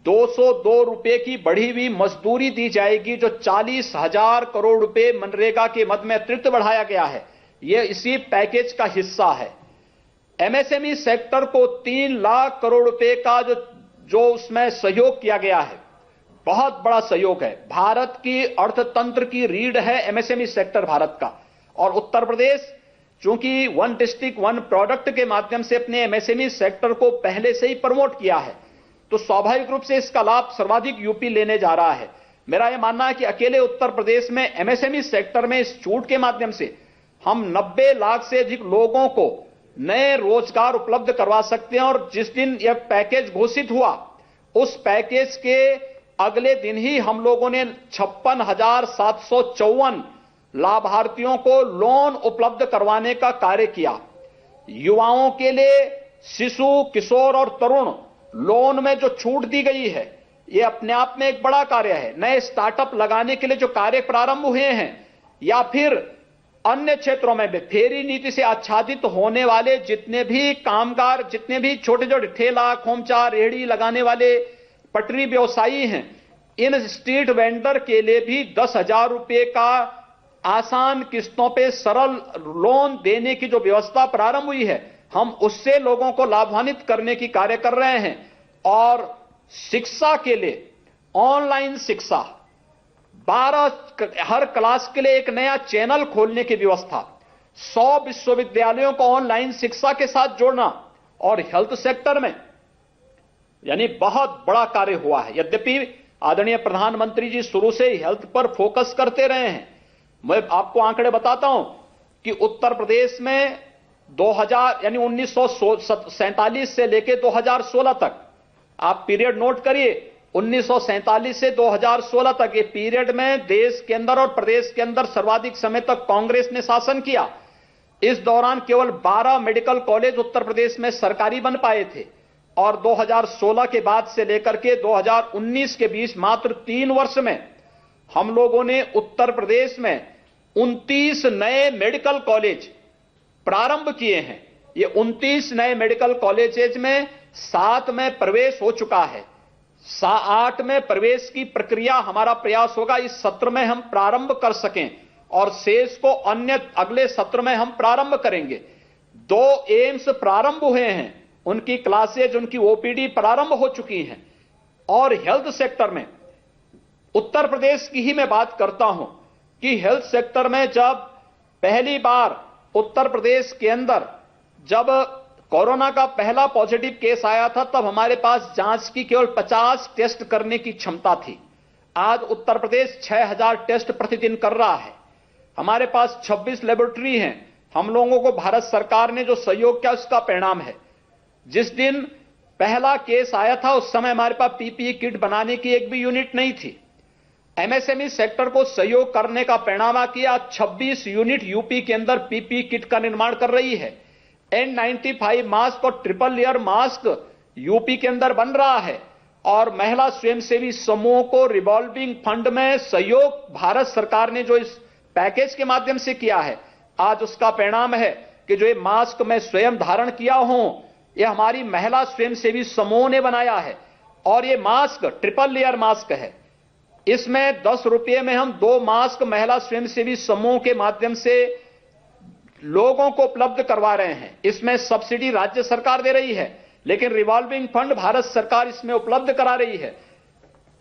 202 रुपए की बढ़ी हुई मजदूरी दी जाएगी, जो 40,000 करोड़ रुपए मनरेगा के मद में अतिरिक्त बढ़ाया गया है। यह इसी पैकेज का हिस्सा है। एमएसएमई सेक्टर को 3 लाख करोड़ रुपए का जो उसमें सहयोग किया गया है, बहुत बड़ा सहयोग है। भारत की अर्थतंत्र की रीढ़ है एमएसएमई सेक्टर भारत का। और उत्तर प्रदेश चूंकि वन डिस्ट्रिक्ट वन प्रोडक्ट के माध्यम से अपने एमएसएमई सेक्टर को पहले से ही प्रमोट किया है, तो स्वाभाविक रूप से इसका लाभ सर्वाधिक यूपी लेने जा रहा है। मेरा यह मानना है कि अकेले उत्तर प्रदेश में एमएसएमई सेक्टर में इस छूट के माध्यम से हम 90 लाख से अधिक लोगों को नए रोजगार उपलब्ध करवा सकते हैं। और जिस दिन यह पैकेज घोषित हुआ, उस पैकेज के अगले दिन ही हम लोगों ने 56,754 लाभार्थियों को लोन उपलब्ध करवाने का कार्य किया। युवाओं के लिए शिशु, किशोर और तरुण लोन में जो छूट दी गई है, यह अपने आप में एक बड़ा कार्य है। नए स्टार्टअप लगाने के लिए जो कार्य प्रारंभ हुए हैं, या फिर अन्य क्षेत्रों में भी फेरी नीति से आच्छादित होने वाले जितने भी कामगार, जितने भी छोटे छोटे ठेला, खोमचा, रेहड़ी लगाने वाले पटरी व्यवसायी हैं, इन स्ट्रीट वेंडर के लिए भी 10,000 रुपए का आसान किस्तों पे सरल लोन देने की जो व्यवस्था प्रारंभ हुई है, हम उससे लोगों को लाभान्वित करने की कार्य कर रहे हैं। और शिक्षा के लिए ऑनलाइन शिक्षा, 12 हर क्लास के लिए एक नया चैनल खोलने की व्यवस्था, 100 विश्वविद्यालयों को ऑनलाइन शिक्षा के साथ जोड़ना, और हेल्थ सेक्टर में यानी बहुत बड़ा कार्य हुआ है। यद्यपि आदरणीय प्रधानमंत्री जी शुरू से हेल्थ पर फोकस करते रहे हैं। मैं आपको आंकड़े बताता हूं कि उत्तर प्रदेश में 2000 यानी 1947 से लेकर 2016 तक, आप पीरियड नोट करिए, 1947 से 2016 तक ये पीरियड में देश के अंदर और प्रदेश के अंदर सर्वाधिक समय तक कांग्रेस ने शासन किया। इस दौरान केवल 12 मेडिकल कॉलेज उत्तर प्रदेश में सरकारी बन पाए थे, और 2016 के बाद से लेकर के 2019 के बीच मात्र 3 वर्ष में हम लोगों ने उत्तर प्रदेश में 29 नए मेडिकल कॉलेज प्रारंभ किए हैं। ये 29 नए मेडिकल कॉलेजेज में 7 में प्रवेश हो चुका है। 8 में प्रवेश की प्रक्रिया हमारा प्रयास होगा इस सत्र में हम प्रारंभ कर सकें, और शेष को अन्य अगले सत्र में हम प्रारंभ करेंगे। 2 एम्स प्रारंभ हुए हैं, उनकी क्लासेज, उनकी ओपीडी प्रारंभ हो चुकी हैं। और हेल्थ सेक्टर में उत्तर प्रदेश की ही मैं बात करता हूं कि हेल्थ सेक्टर में जब पहली बार उत्तर प्रदेश के अंदर जब कोरोना का पहला पॉजिटिव केस आया था, तब हमारे पास जांच की केवल 50 टेस्ट करने की क्षमता थी। आज उत्तर प्रदेश 6,000 टेस्ट प्रतिदिन कर रहा है। हमारे पास 26 लेबोरेटरी हैं। हम लोगों को भारत सरकार ने जो सहयोग किया उसका परिणाम है। जिस दिन पहला केस आया था, उस समय हमारे पास पीपीई किट बनाने की एक भी यूनिट नहीं थी। एमएसएमई सेक्टर को सहयोग करने का परिणाम किया 26 यूनिट यूपी के अंदर पीपीई किट का निर्माण कर रही है। N95 मास्क और ट्रिपल लेयर मास्क यूपी के अंदर बन रहा है। और महिला स्वयंसेवी समूह को रिवॉल्विंग फंड में सहयोग भारत सरकार ने जो इस पैकेज के माध्यम से किया है, आज उसका परिणाम है कि जो ये मास्क मैं स्वयं धारण किया हूं, ये हमारी महिला स्वयंसेवी समूह ने बनाया है। और ये मास्क ट्रिपल लेयर मास्क है। इसमें 10 रुपये में हम 2 मास्क महिला स्वयंसेवी समूह के माध्यम से लोगों को उपलब्ध करवा रहे हैं। इसमें सब्सिडी राज्य सरकार दे रही है, लेकिन रिवॉल्विंग फंड भारत सरकार इसमें उपलब्ध करा रही है।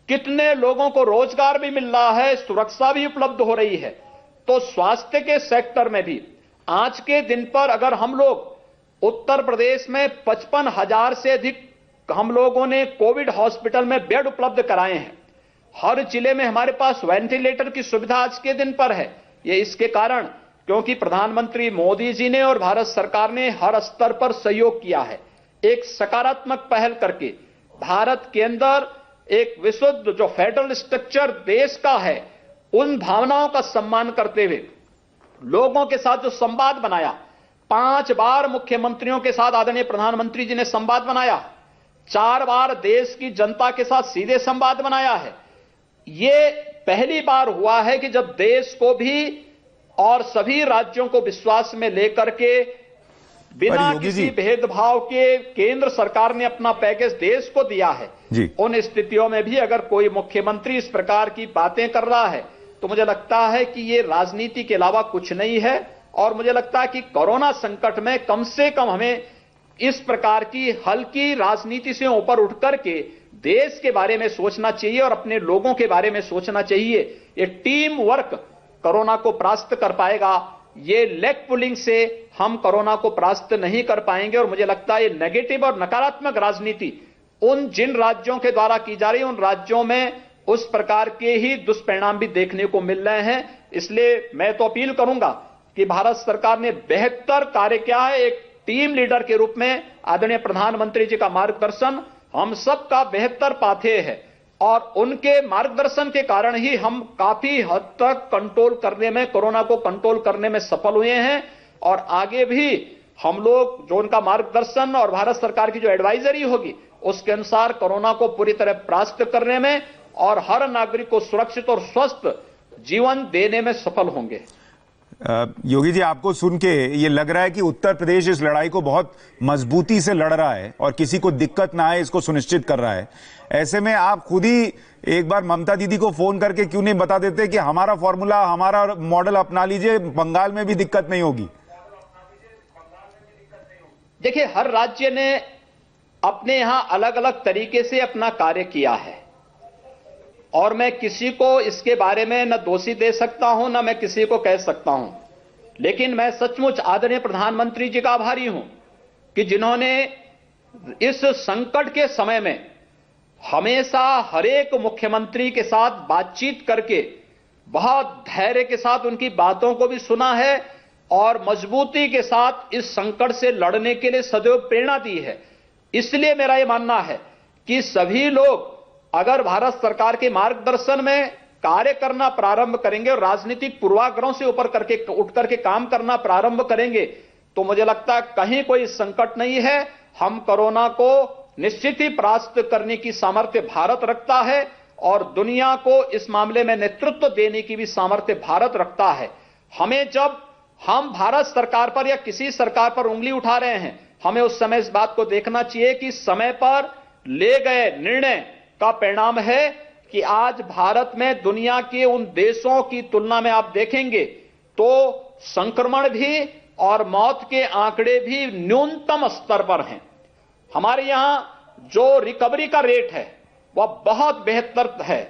कितने लोगों को रोजगार भी मिल रहा है, सुरक्षा भी उपलब्ध हो रही है। तो स्वास्थ्य के सेक्टर में भी आज के दिन पर अगर हम लोग उत्तर प्रदेश में 55,000 से अधिक हम लोगों ने कोविड हॉस्पिटल में बेड उपलब्ध कराए हैं। हर जिले में हमारे पास वेंटिलेटर की सुविधा आज के दिन पर है। ये इसके कारण क्योंकि प्रधानमंत्री मोदी जी ने और भारत सरकार ने हर स्तर पर सहयोग किया है। एक सकारात्मक पहल करके भारत के अंदर एक विशुद्ध जो फेडरल स्ट्रक्चर देश का है, उन भावनाओं का सम्मान करते हुए लोगों के साथ जो संवाद बनाया, 5 बार मुख्यमंत्रियों के साथ आदरणीय प्रधानमंत्री जी ने संवाद बनाया, 4 बार देश की जनता के साथ सीधे संवाद बनाया है। ये पहली बार हुआ है कि जब देश को भी और सभी राज्यों को विश्वास में लेकर के बिना किसी भेदभाव के केंद्र सरकार ने अपना पैकेज देश को दिया है। उन स्थितियों में भी अगर कोई मुख्यमंत्री इस प्रकार की बातें कर रहा है, तो मुझे लगता है कि ये राजनीति के अलावा कुछ नहीं है। और मुझे लगता है कि कोरोना संकट में कम से कम हमें इस प्रकार की हल्की राजनीति से ऊपर उठ करके देश के बारे में सोचना चाहिए और अपने लोगों के बारे में सोचना चाहिए। ये टीम वर्क कोरोना को परास्त कर पाएगा। ये लेग पुलिंग से हम कोरोना को परास्त नहीं कर पाएंगे। और मुझे लगता है ये नेगेटिव और नकारात्मक राजनीति उन जिन राज्यों के द्वारा की जा रही है, उन राज्यों में उस प्रकार के ही दुष्परिणाम भी देखने को मिल रहे हैं। इसलिए मैं तो अपील करूंगा कि भारत सरकार ने बेहतर कार्य किया है। एक टीम लीडर के रूप में आदरणीय प्रधानमंत्री जी का मार्गदर्शन हम सबका बेहतर पाथेय है और उनके मार्गदर्शन के कारण ही हम काफी हद तक कंट्रोल करने में, कोरोना को कंट्रोल करने में सफल हुए हैं। और आगे भी हम लोग जो उनका मार्गदर्शन और भारत सरकार की जो एडवाइजरी होगी उसके अनुसार कोरोना को पूरी तरह परास्त करने में और हर नागरिक को सुरक्षित और स्वस्थ जीवन देने में सफल होंगे। योगी जी, आपको सुन के ये लग रहा है कि उत्तर प्रदेश इस लड़ाई को बहुत मजबूती से लड़ रहा है और किसी को दिक्कत ना आए इसको सुनिश्चित कर रहा है। ऐसे में आप खुद ही एक बार ममता दीदी को फोन करके क्यों नहीं बता देते कि हमारा फॉर्मूला, हमारा मॉडल अपना लीजिए, बंगाल में भी दिक्कत नहीं होगी। देखिए, हर राज्य ने अपने यहां अलग अलग तरीके से अपना कार्य किया है और मैं किसी को इसके बारे में न दोषी दे सकता हूं न मैं किसी को कह सकता हूं। लेकिन मैं सचमुच आदरणीय प्रधानमंत्री जी का आभारी हूं कि जिन्होंने इस संकट के समय में हमेशा हरेक मुख्यमंत्री के साथ बातचीत करके बहुत धैर्य के साथ उनकी बातों को भी सुना है और मजबूती के साथ इस संकट से लड़ने के लिए सदैव प्रेरणा दी है। इसलिए मेरा यह मानना है कि सभी लोग अगर भारत सरकार के मार्गदर्शन में कार्य करना प्रारंभ करेंगे और राजनीतिक पूर्वाग्रहों से ऊपर उठ करके काम करना प्रारंभ करेंगे तो मुझे लगता है कहीं कोई संकट नहीं है। हम कोरोना को निश्चित ही परास्त करने की सामर्थ्य भारत रखता है और दुनिया को इस मामले में नेतृत्व देने की भी सामर्थ्य भारत रखता है। हमें जब हम भारत सरकार पर या किसी सरकार पर उंगली उठा रहे हैं, हमें उस समय इस बात को देखना चाहिए कि समय पर ले गए निर्णय का परिणाम है कि आज भारत में दुनिया के उन देशों की तुलना में आप देखेंगे तो संक्रमण भी और मौत के आंकड़े भी न्यूनतम स्तर पर हैं। हमारे यहां जो रिकवरी का रेट है वह बहुत बेहतर है।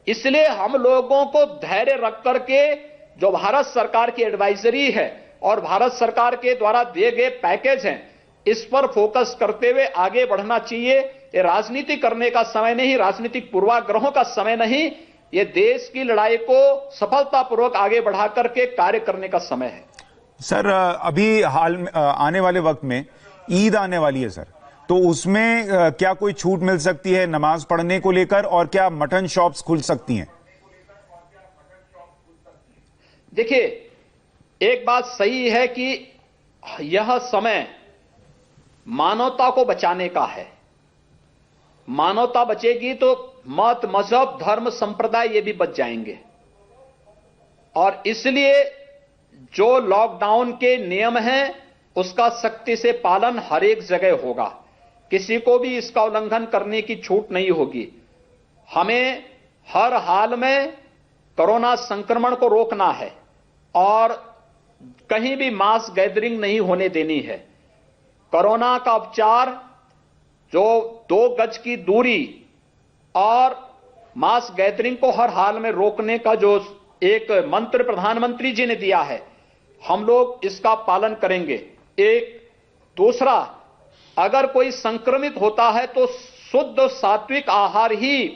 इसलिए हम लोगों को धैर्य रख करके जो भारत सरकार की एडवाइजरी है और भारत सरकार के द्वारा दिए गए पैकेज हैं इस पर फोकस करते हुए आगे बढ़ना चाहिए। ये राजनीति करने का समय नहीं, राजनीतिक पूर्वाग्रहों का समय नहीं, ये देश की लड़ाई को सफलतापूर्वक आगे बढ़ा करके कार्य करने का समय है। सर, अभी हाल में आने वाले वक्त में ईद आने वाली है सर, तो उसमें क्या कोई छूट मिल सकती है नमाज पढ़ने को लेकर और क्या मटन शॉप्स खुल सकती हैं? देखिए, एक बात सही है कि यह समय मानवता को बचाने का है। मानवता बचेगी तो मत, मजहब, धर्म, संप्रदाय ये भी बच जाएंगे और इसलिए जो लॉकडाउन के नियम हैं उसका सख्ती से पालन हर एक जगह होगा। किसी को भी इसका उल्लंघन करने की छूट नहीं होगी। हमें हर हाल में कोरोना संक्रमण को रोकना है और कहीं भी मास गैदरिंग नहीं होने देनी है। कोरोना का उपचार जो 2 गज की दूरी और मास गैदरिंग को हर हाल में रोकने का जो एक मंत्र प्रधानमंत्री जी ने दिया है, हम लोग इसका पालन करेंगे। एक दूसरा, अगर कोई संक्रमित होता है तो शुद्ध सात्विक आहार ही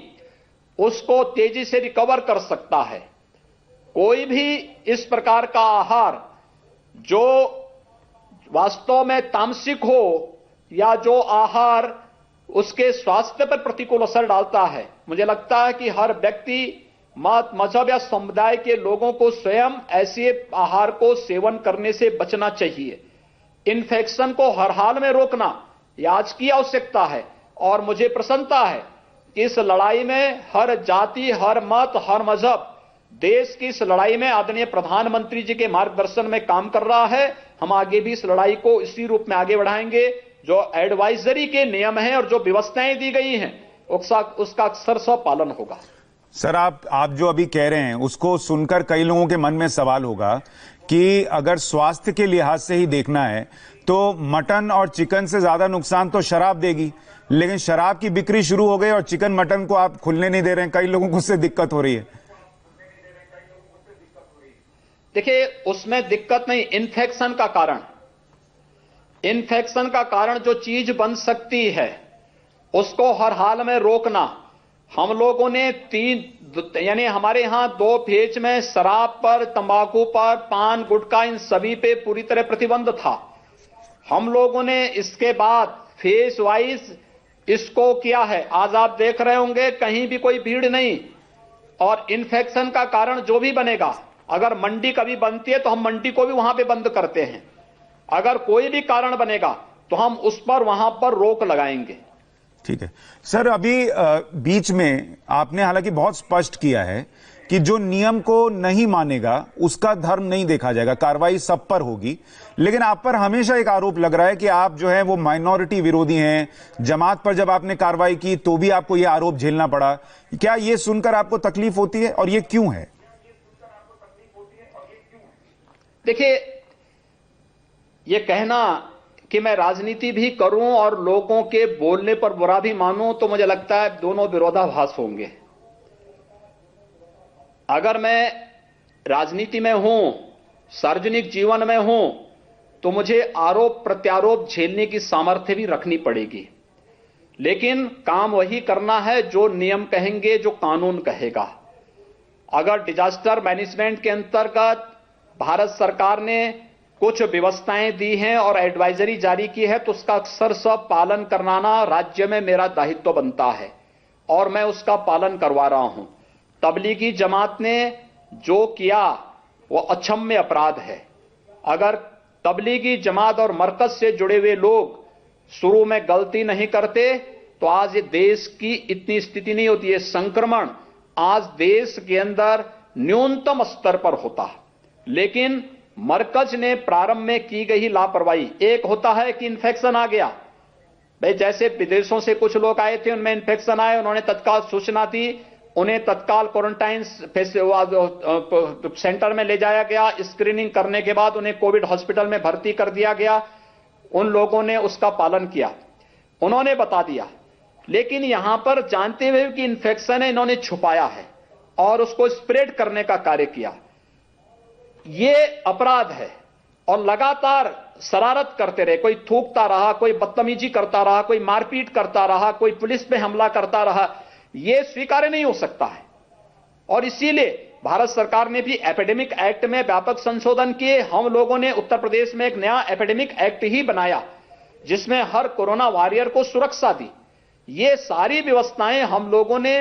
उसको तेजी से रिकवर कर सकता है। कोई भी इस प्रकार का आहार जो वास्तव में तामसिक हो या जो आहार उसके स्वास्थ्य पर प्रतिकूल असर डालता है, मुझे लगता है कि हर व्यक्ति, मत, मजहब या समुदाय के लोगों को स्वयं ऐसे आहार को सेवन करने से बचना चाहिए। इन्फेक्शन को हर हाल में रोकना यह आज की आवश्यकता है और मुझे प्रसन्नता है कि इस लड़ाई में हर जाति, हर मत, हर मजहब देश की इस लड़ाई में आदरणीय प्रधानमंत्री जी के मार्गदर्शन में काम कर रहा है। हम आगे भी इस लड़ाई को इसी रूप में आगे बढ़ाएंगे। जो एडवाइजरी के नियम हैं और जो व्यवस्थाएं दी गई हैं उसका अक्षरशः पालन होगा। सर, आप जो अभी कह रहे हैं उसको सुनकर कई लोगों के मन में सवाल होगा कि अगर स्वास्थ्य के लिहाज से ही देखना है तो मटन और चिकन से ज्यादा नुकसान तो शराब देगी, लेकिन शराब की बिक्री शुरू हो गई और चिकन मटन को आप खुलने नहीं दे रहे हैं। कई लोगों को उससे दिक्कत हो रही है। देखिए, उसमें दिक्कत नहीं, इन्फेक्शन का कारण जो चीज बन सकती है उसको हर हाल में रोकना। हम लोगों ने यानी हमारे यहां 2 फेज में शराब पर, तंबाकू पर, पान, गुटखा, इन सभी पे पूरी तरह प्रतिबंध था। हम लोगों ने इसके बाद फेज वाइज इसको किया है। आज आप देख रहे होंगे कहीं भी कोई भीड़ नहीं, और इन्फेक्शन का कारण जो भी बनेगा, अगर मंडी कभी बनती है तो हम मंडी को भी वहां पे बंद करते हैं। अगर कोई भी कारण बनेगा तो हम उस पर वहां पर रोक लगाएंगे। ठीक है सर, अभी बीच में आपने हालांकि बहुत स्पष्ट किया है कि जो नियम को नहीं मानेगा उसका धर्म नहीं देखा जाएगा, कार्रवाई सब पर होगी। लेकिन आप पर हमेशा एक आरोप लग रहा है कि आप जो है वो माइनॉरिटी विरोधी हैं। जमात पर जब आपने कार्रवाई की तो भी आपको यह आरोप झेलना पड़ा। क्या ये सुनकर आपको तकलीफ होती है और ये क्यों है? देखिए, ये कहना कि मैं राजनीति भी करूं और लोगों के बोलने पर बुरा भी मानूं, तो मुझे लगता है दोनों विरोधाभास होंगे। अगर मैं राजनीति में हूं, सार्वजनिक जीवन में हूं, तो मुझे आरोप प्रत्यारोप झेलने की सामर्थ्य भी रखनी पड़ेगी। लेकिन काम वही करना है जो नियम कहेंगे, जो कानून कहेगा। अगर डिजास्टर मैनेजमेंट के अंतर्गत भारत सरकार ने कुछ व्यवस्थाएं दी हैं और एडवाइजरी जारी की है, तो उसका अक्षरशः पालन कराना राज्य में मेरा दायित्व बनता है और मैं उसका पालन करवा रहा हूं। तबलीगी जमात ने जो किया वो अक्षम्य अपराध है। अगर तबलीगी जमात और मरकज से जुड़े हुए लोग शुरू में गलती नहीं करते तो आज ये देश की इतनी स्थिति नहीं होती। ये संक्रमण आज देश के अंदर न्यूनतम स्तर पर होता। लेकिन मरकज ने प्रारंभ में की गई लापरवाही, एक होता है कि इन्फेक्शन आ गया, भाई जैसे विदेशों से कुछ लोग आए थे, उनमें इन्फेक्शन आए, उन्होंने तत्काल सूचना दी, उन्हें तत्काल क्वारंटाइन सेंटर में ले जाया गया, स्क्रीनिंग करने के बाद उन्हें कोविड हॉस्पिटल में भर्ती कर दिया गया। उन लोगों ने उसका पालन किया, उन्होंने बता दिया। लेकिन यहां पर जानते हुए कि इन्फेक्शन है, इन्होंने छुपाया है और उसको स्प्रेड करने का कार्य किया। ये अपराध है और लगातार शरारत करते रहे, कोई थूकता रहा, कोई बदतमीजी करता रहा, कोई मारपीट करता रहा, कोई पुलिस पे हमला करता रहा, यह स्वीकार्य नहीं हो सकता है। और इसीलिए भारत सरकार ने भी एपिडेमिक एक्ट में व्यापक संशोधन किए। हम लोगों ने उत्तर प्रदेश में एक नया एपिडेमिक एक्ट ही बनाया जिसमें हर कोरोना वॉरियर को सुरक्षा दी। ये सारी व्यवस्थाएं हम लोगों ने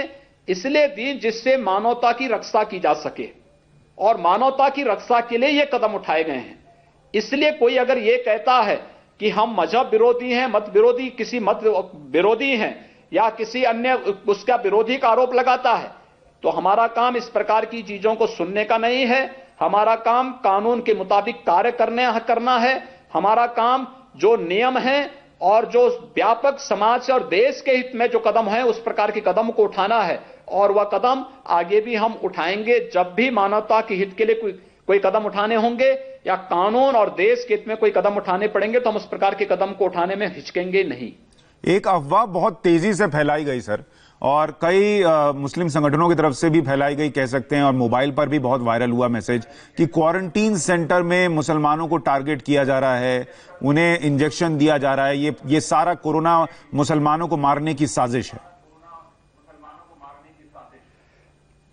इसलिए दी जिससे मानवता की रक्षा की जा सके, और मानवता की रक्षा के लिए ये कदम उठाए गए हैं। इसलिए कोई अगर ये कहता है कि हम मजहब विरोधी हैं, मत विरोधी, किसी मत विरोधी हैं या किसी अन्य उसका विरोधी का आरोप लगाता है, तो हमारा काम इस प्रकार की चीजों को सुनने का नहीं है। हमारा काम कानून के मुताबिक कार्य करना है। हमारा काम जो नियम है और जो व्यापक समाज और देश के हित में जो कदम है उस प्रकार के कदम को उठाना है, और वह कदम आगे भी हम उठाएंगे। जब भी मानवता के हित के लिए कोई कदम उठाने होंगे या कानून और देश के हित में कोई कदम उठाने पड़ेंगे तो हम उस प्रकार के कदम को उठाने में हिचकेंगे नहीं। एक अफवाह बहुत तेजी से फैलाई गई सर, और कई मुस्लिम संगठनों की तरफ से भी फैलाई गई कह सकते हैं, और मोबाइल पर भी बहुत वायरल हुआ मैसेज कि क्वारंटीन सेंटर में मुसलमानों को टारगेट किया जा रहा है, उन्हें इंजेक्शन दिया जा रहा है। ये सारा कोरोना मुसलमानों को मारने की साजिश है।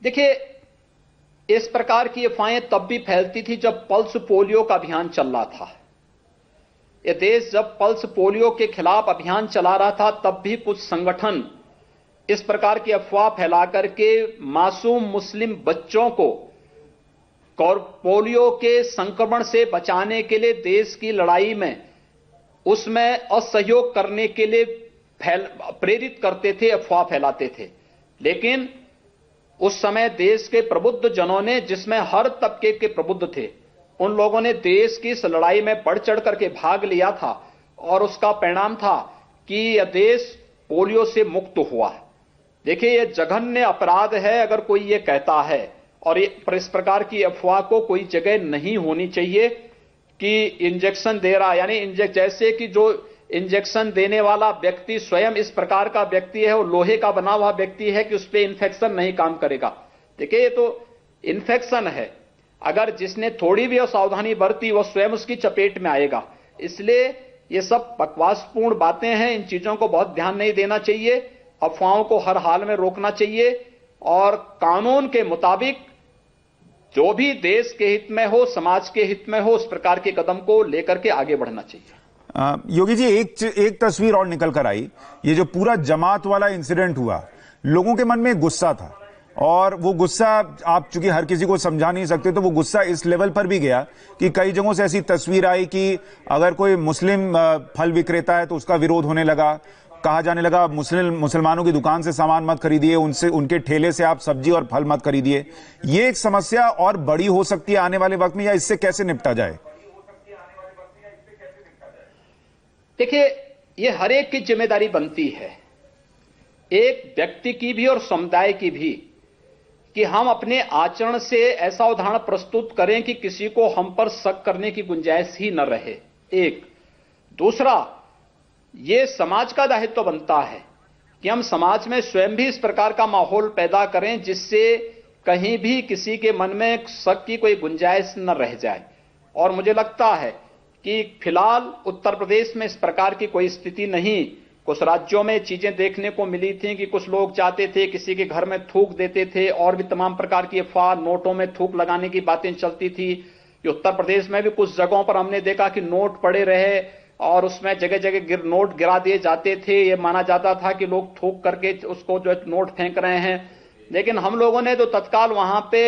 देखिए, इस प्रकार की अफवाहें तब भी फैलती थी जब पल्स पोलियो का अभियान चल रहा था। यह देश जब पल्स पोलियो के खिलाफ अभियान चला रहा था तब भी कुछ संगठन इस प्रकार की अफवाह फैला करके मासूम मुस्लिम बच्चों को पोलियो के संक्रमण से बचाने के लिए देश की लड़ाई में उसमें असहयोग करने के लिए प्रेरित करते थे, अफवाह फैलाते थे। लेकिन उस समय देश के प्रबुद्ध जनों ने, जिसमें हर तबके के प्रबुद्ध थे, उन लोगों ने देश की इस लड़ाई में बढ़ चढ़ करके भाग लिया था, और उसका परिणाम था कि यह देश पोलियो से मुक्त हुआ। देखिए, यह जघन्य अपराध है अगर कोई ये कहता है, और इस प्रकार की अफवाह को कोई जगह नहीं होनी चाहिए कि इंजेक्शन दे रहा, यानी जैसे कि जो इंजेक्शन देने वाला व्यक्ति स्वयं इस प्रकार का व्यक्ति है, वो लोहे का बना हुआ व्यक्ति है कि उस पर इंफेक्शन नहीं काम करेगा। देखिए, ये तो इंफेक्शन है। अगर जिसने थोड़ी भी असावधानी बरती वो स्वयं उसकी चपेट में आएगा। इसलिए ये सब बकवासपूर्ण बातें हैं, इन चीजों को बहुत ध्यान नहीं देना चाहिए, अफवाहों को हर हाल में रोकना चाहिए और कानून के मुताबिक जो भी देश के हित में हो, समाज के हित में हो, उस प्रकार के कदम को लेकर के आगे बढ़ना चाहिए। योगी जी, एक तस्वीर और निकल कर आई। ये जो पूरा जमात वाला इंसिडेंट हुआ, लोगों के मन में गुस्सा था और वो गुस्सा, आप चूंकि हर किसी को समझा नहीं सकते, तो वो गुस्सा इस लेवल पर भी गया कि कई जगहों से ऐसी तस्वीर आई कि अगर कोई मुस्लिम फल विक्रेता है तो उसका विरोध होने लगा, कहा जाने लगा मुसलमानों की दुकान से सामान मत खरीदिए, उनसे उनके ठेले से आप सब्जी और फल मत खरीदिए। ये एक समस्या और बड़ी हो सकती है आने वाले वक्त में, या इससे कैसे निपटा जाए? देखिए, ये हर एक की जिम्मेदारी बनती है, एक व्यक्ति की भी और समुदाय की भी, कि हम अपने आचरण से ऐसा उदाहरण प्रस्तुत करें कि किसी को हम पर शक करने की गुंजाइश ही न रहे। एक दूसरा, ये समाज का दायित्व बनता है कि हम समाज में स्वयं भी इस प्रकार का माहौल पैदा करें जिससे कहीं भी किसी के मन में शक की कोई गुंजाइश न रह जाए। और मुझे लगता है कि फिलहाल उत्तर प्रदेश में इस प्रकार की कोई स्थिति नहीं। कुछ राज्यों में चीजें देखने को मिली थी कि कुछ लोग जाते थे, किसी के घर में थूक देते थे और भी तमाम प्रकार की अफवाह, नोटों में थूक लगाने की बातें चलती थी। उत्तर प्रदेश में भी कुछ जगहों पर हमने देखा कि नोट पड़े रहे और उसमें जगह जगह नोट गिरा दिए जाते थे। ये माना जाता था कि लोग थूक करके उसको जो नोट फेंक रहे हैं, लेकिन हम लोगों ने तो तत्काल वहां पे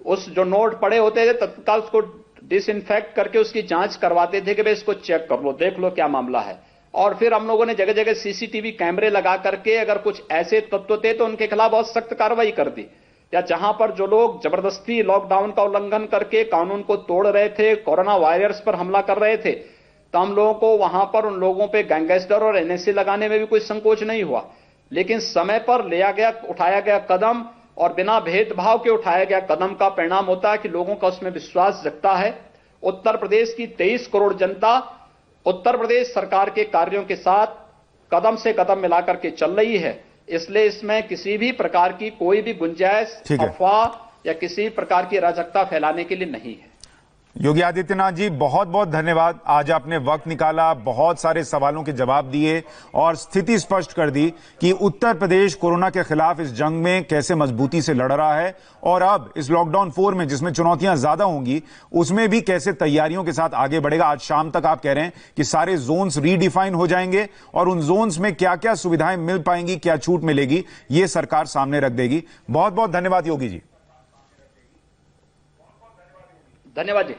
उस जो नोट पड़े होते थे तत्काल उसको डिसइंफेक्ट करके उसकी जांच करवाते थे कि भाई इसको चेक कर लो, देख लो क्या मामला है। और फिर हम लोगों ने जगह जगह सीसीटीवी कैमरे लगा करके अगर कुछ ऐसे तत्व थे तो उनके खिलाफ बहुत सख्त कार्रवाई कर दी। या जहां पर जो लोग जबरदस्ती लॉकडाउन का उल्लंघन करके कानून को तोड़ रहे थे, कोरोना वायरस पर हमला कर रहे थे, तो हम लोगों को वहां पर उन लोगों पे गैंगस्टर और एनएसए लगाने में भी कोई संकोच नहीं हुआ। लेकिन समय पर उठाया गया कदम और बिना भेदभाव के उठाया गया कदम का परिणाम होता है कि लोगों का उसमें विश्वास जगता है। उत्तर प्रदेश की 23 करोड़ जनता उत्तर प्रदेश सरकार के कार्यों के साथ कदम से कदम मिलाकर के चल रही है, इसलिए इसमें किसी भी प्रकार की कोई भी गुंजाइश अफवाह या किसी प्रकार की अराजकता फैलाने के लिए नहीं है। योगी आदित्यनाथ जी, बहुत बहुत धन्यवाद। आज आपने वक्त निकाला, बहुत सारे सवालों के जवाब दिए और स्थिति स्पष्ट कर दी कि उत्तर प्रदेश कोरोना के खिलाफ इस जंग में कैसे मजबूती से लड़ रहा है और अब इस लॉकडाउन 4 में जिसमें चुनौतियां ज्यादा होंगी उसमें भी कैसे तैयारियों के साथ आगे बढ़ेगा। आज शाम तक आप कह रहे हैं कि सारे जोन्स रीडिफाइन हो जाएंगे और उन जोन्स में क्या क्या सुविधाएं मिल पाएंगी, क्या छूट मिलेगी, ये सरकार सामने रख देगी। बहुत बहुत धन्यवाद योगी जी। धन्यवाद जी।